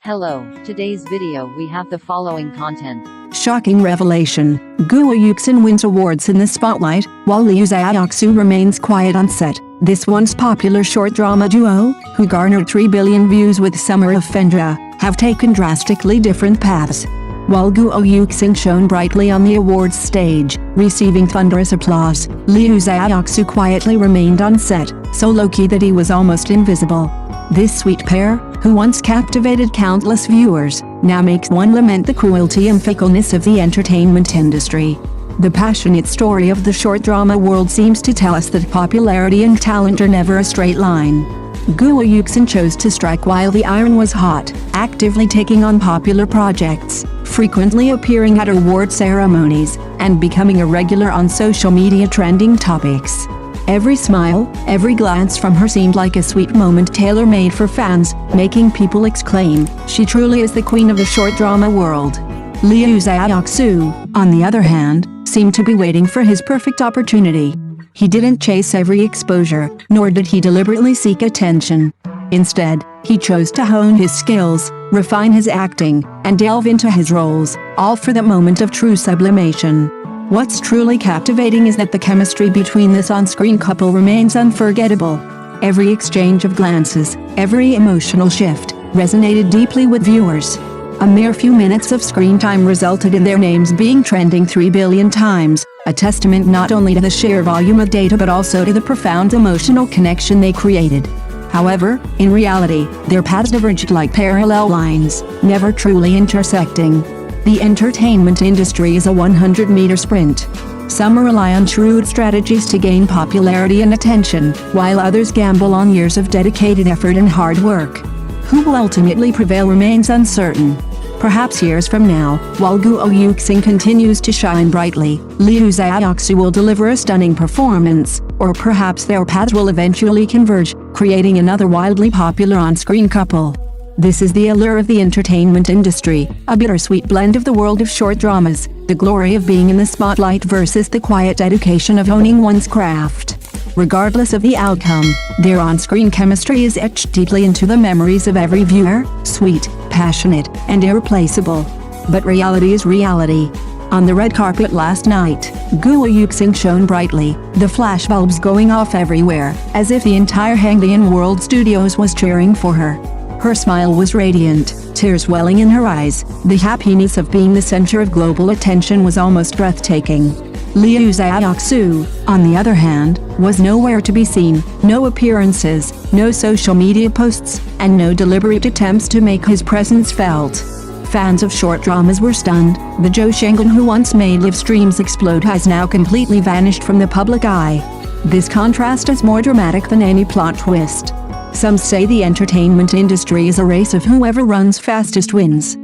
Hello, today's video we have the following content. Shocking revelation. Guo Yuxin wins awards in the spotlight, while Liu Xiaoxu remains quiet on set. This once popular short drama duo, who garnered 3 billion views with Summer of Fendra, have taken drastically different paths. While Guo Yuxin shone brightly on the awards stage, receiving thunderous applause, Liu Xiaoxu quietly remained on set, so low-key that he was almost invisible. This sweet pair, who once captivated countless viewers, now makes one lament the cruelty and fickleness of the entertainment industry. The passionate story of the short drama world seems to tell us that popularity and talent are never a straight line. Guo Yuxin chose to strike while the iron was hot, actively taking on popular projects, frequently appearing at award ceremonies, and becoming a regular on social media trending topics. Every smile, every glance from her seemed like a sweet moment tailor-made for fans, making people exclaim, "She truly is the queen of the short drama world." Liu Xiaoxu, on the other hand, seemed to be waiting for his perfect opportunity. He didn't chase every exposure, nor did he deliberately seek attention. Instead, he chose to hone his skills, refine his acting, and delve into his roles, all for that moment of true sublimation. What's truly captivating is that the chemistry between this on-screen couple remains unforgettable. Every exchange of glances, every emotional shift, resonated deeply with viewers. A mere few minutes of screen time resulted in their names being trending 3 billion times, a testament not only to the sheer volume of data but also to the profound emotional connection they created. However, in reality, their paths diverged like parallel lines, never truly intersecting. The entertainment industry is a 100-meter sprint. Some rely on shrewd strategies to gain popularity and attention, while others gamble on years of dedicated effort and hard work. Who will ultimately prevail remains uncertain. Perhaps years from now, while Guo Yuxin continues to shine brightly, Liu Xiaoxu will deliver a stunning performance, or perhaps their paths will eventually converge, creating another wildly popular on-screen couple. This is the allure of the entertainment industry, a bittersweet blend of the world of short dramas, the glory of being in the spotlight versus the quiet dedication of honing one's craft. Regardless of the outcome, their on-screen chemistry is etched deeply into the memories of every viewer, sweet, passionate, and irreplaceable. But reality is reality. On the red carpet last night, Guo Yuxin shone brightly, the flashbulbs going off everywhere, as if the entire Hangdian World Studios was cheering for her. Her smile was radiant, tears welling in her eyes. The happiness of being the center of global attention was almost breathtaking. Liu Xiaoxu, on the other hand, was nowhere to be seen, no appearances, no social media posts, and no deliberate attempts to make his presence felt. Fans of short dramas were stunned. The Zhou Shengen who once made live streams explode has now completely vanished from the public eye. This contrast is more dramatic than any plot twist. Some say the entertainment industry is a race of whoever runs fastest wins.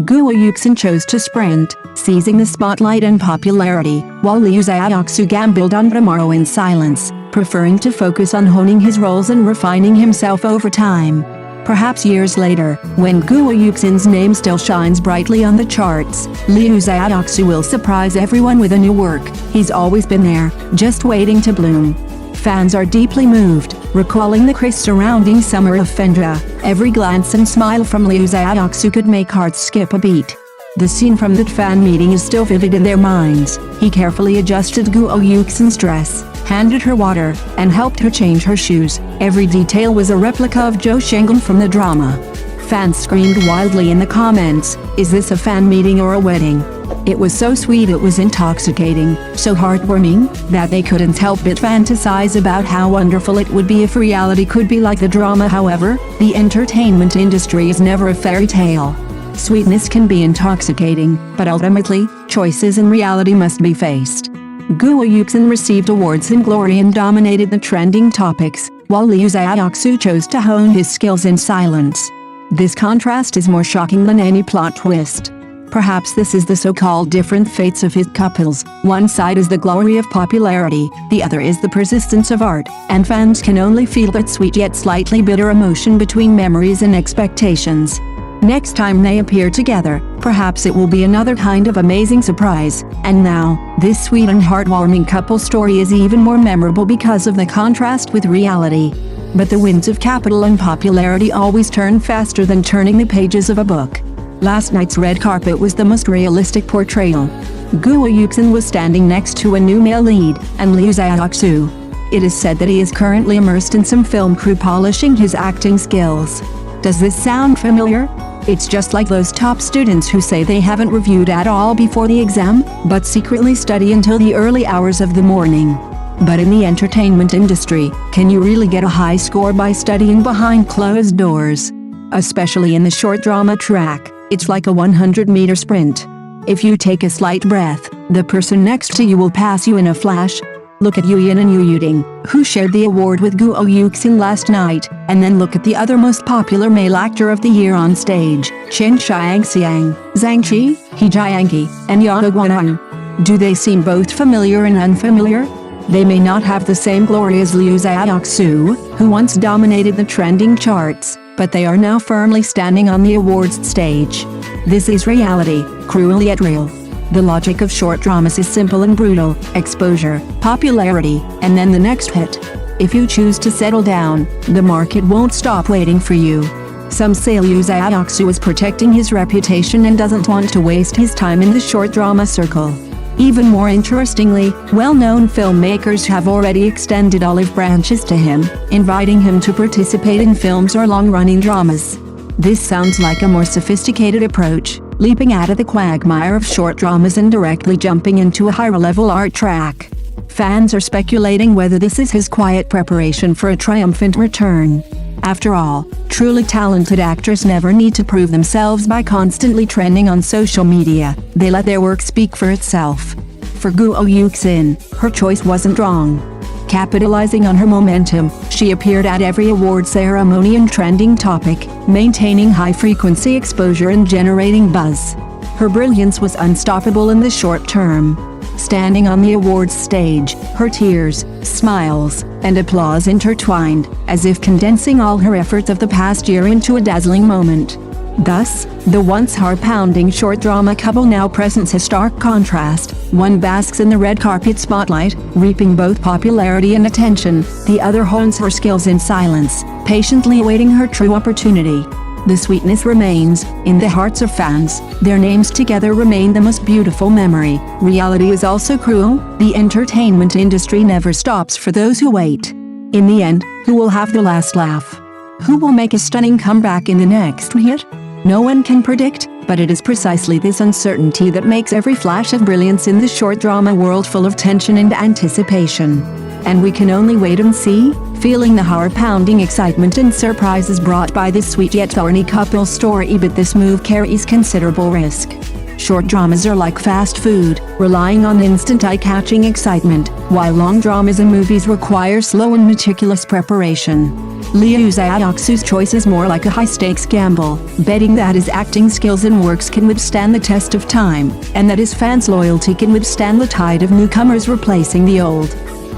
Guo Yuxin chose to sprint, seizing the spotlight and popularity, while Liu Xiaoxu gambled on tomorrow in silence, preferring to focus on honing his roles and refining himself over time. Perhaps years later, when Guo Yuxin's name still shines brightly on the charts, Liu Xiaoxu will surprise everyone with a new work. He's always been there, just waiting to bloom. Fans are deeply moved, recalling the craze surrounding Summer of Fendra. Every glance and smile from Liu Xiaoxu could make hearts skip a beat. The scene from that fan meeting is still vivid in their minds. He carefully adjusted Guo Yuxin's dress, handed her water, and helped her change her shoes. Every detail was a replica of Zhou Shengen from the drama. Fans screamed wildly in the comments, "Is this a fan meeting or a wedding?" It was so sweet, it was intoxicating, so heartwarming, that they couldn't help but fantasize about how wonderful it would be if reality could be like the drama. However, the entertainment industry is never a fairy tale. Sweetness can be intoxicating, but ultimately, choices and reality must be faced. Guo Yuxin received awards in glory and dominated the trending topics, while Liu Xiaoxu chose to hone his skills in silence. This contrast is more shocking than any plot twist. Perhaps this is the so-called different fates of his couples. One side is the glory of popularity, the other is the persistence of art, and fans can only feel that sweet yet slightly bitter emotion between memories and expectations. Next time they appear together, perhaps it will be another kind of amazing surprise. And now, this sweet and heartwarming couple story is even more memorable because of the contrast with reality. But the winds of capital and popularity always turn faster than turning the pages of a book. Last night's red carpet was the most realistic portrayal. Guo Yuxin was standing next to a new male lead, and Liu Xiaoxu. It is said that he is currently immersed in some film crew polishing his acting skills. Does this sound familiar? It's just like those top students who say they haven't reviewed at all before the exam, but secretly study until the early hours of the morning. But in the entertainment industry, can you really get a high score by studying behind closed doors? Especially in the short drama track, it's like a 100-meter sprint. If you take a slight breath, the person next to you will pass you in a flash. Look at Yuyin and Yu Yuding, who shared the award with Guo Yuxin last night, and then look at the other most popular male actor of the year on stage, Chen Xiangxiang, Zhang Qi, He Jiangqi, and Yang Guanang. Do they seem both familiar and unfamiliar? They may not have the same glory as Liu Xiaoxu, who once dominated the trending charts, but they are now firmly standing on the awards stage. This is reality, cruel yet real. The logic of short dramas is simple and brutal: exposure, popularity, and then the next hit. If you choose to settle down, the market won't stop waiting for you. Some say Liu Xiaoxu is protecting his reputation and doesn't want to waste his time in the short drama circle. Even more interestingly, well-known filmmakers have already extended olive branches to him, inviting him to participate in films or long-running dramas. This sounds like a more sophisticated approach, leaping out of the quagmire of short dramas and directly jumping into a higher-level art track. Fans are speculating whether this is his quiet preparation for a triumphant return. After all, truly talented actors never need to prove themselves by constantly trending on social media. They let their work speak for itself. For Guo Yuxin, her choice wasn't wrong. Capitalizing on her momentum, she appeared at every award ceremony and trending topic, maintaining high-frequency exposure and generating buzz. Her brilliance was unstoppable in the short term. Standing on the awards stage, her tears, smiles, and applause intertwined, as if condensing all her efforts of the past year into a dazzling moment. Thus, the once heart-pounding short drama couple now presents a stark contrast. One basks in the red carpet spotlight, reaping both popularity and attention. The other hones her skills in silence, patiently awaiting her true opportunity. The sweetness remains in the hearts of fans. Their names together remain the most beautiful memory. Reality is also cruel. The entertainment industry never stops for those who wait. In the end, who will have the last laugh? Who will make a stunning comeback in the next hit? No one can predict, but it is precisely this uncertainty that makes every flash of brilliance in the short drama world full of tension and anticipation. And we can only wait and see, feeling the heart-pounding excitement and surprises brought by this sweet yet thorny couple story. But this move carries considerable risk. Short dramas are like fast food, relying on instant eye-catching excitement, while long dramas and movies require slow and meticulous preparation. Liu Xiaoxu's choice is more like a high-stakes gamble, betting that his acting skills and works can withstand the test of time, and that his fans' loyalty can withstand the tide of newcomers replacing the old.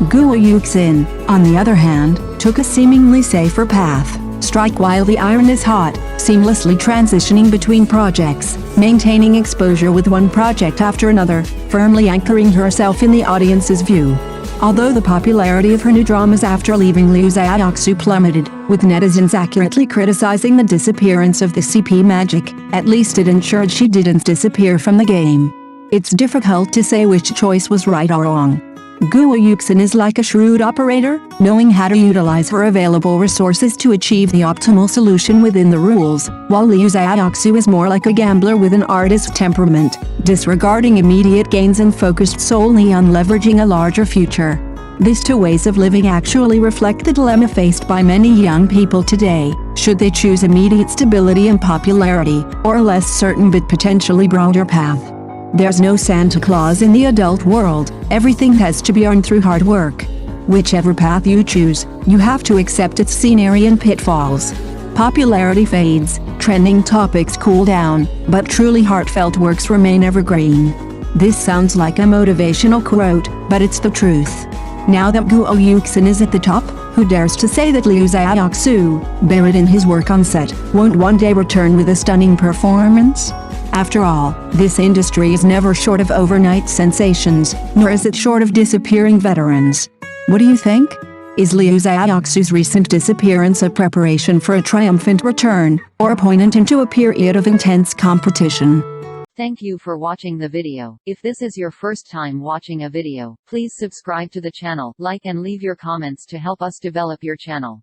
Guo Yuxin, on the other hand, took a seemingly safer path. Strike while the iron is hot, seamlessly transitioning between projects, maintaining exposure with one project after another, firmly anchoring herself in the audience's view. Although the popularity of her new dramas after leaving Liu Xiaoxu plummeted, with netizens accurately criticizing the disappearance of the CP magic, at least it ensured she didn't disappear from the game. It's difficult to say which choice was right or wrong. Guo Yuxin is like a shrewd operator, knowing how to utilize her available resources to achieve the optimal solution within the rules, while Liu Xiaoxu is more like a gambler with an artist's temperament, disregarding immediate gains and focused solely on leveraging a larger future. These two ways of living actually reflect the dilemma faced by many young people today. Should they choose immediate stability and popularity, or a less certain but potentially broader path? There's no Santa Claus in the adult world. Everything has to be earned through hard work. Whichever path you choose, you have to accept its scenery and pitfalls. Popularity fades, trending topics cool down, but truly heartfelt works remain evergreen. This sounds like a motivational quote, but it's the truth. Now that Guo Yuxin is at the top, who dares to say that Liu Xiaoxu, buried in his work on set, won't one day return with a stunning performance? After all, this industry is never short of overnight sensations, nor is it short of disappearing veterans. What do you think? Is Liu Xiaoxu's recent disappearance a preparation for a triumphant return, or a point into a period of intense competition? Thank you for watching the video. If this is your first time watching a video, please subscribe to the channel, like and leave your comments to help us develop your channel.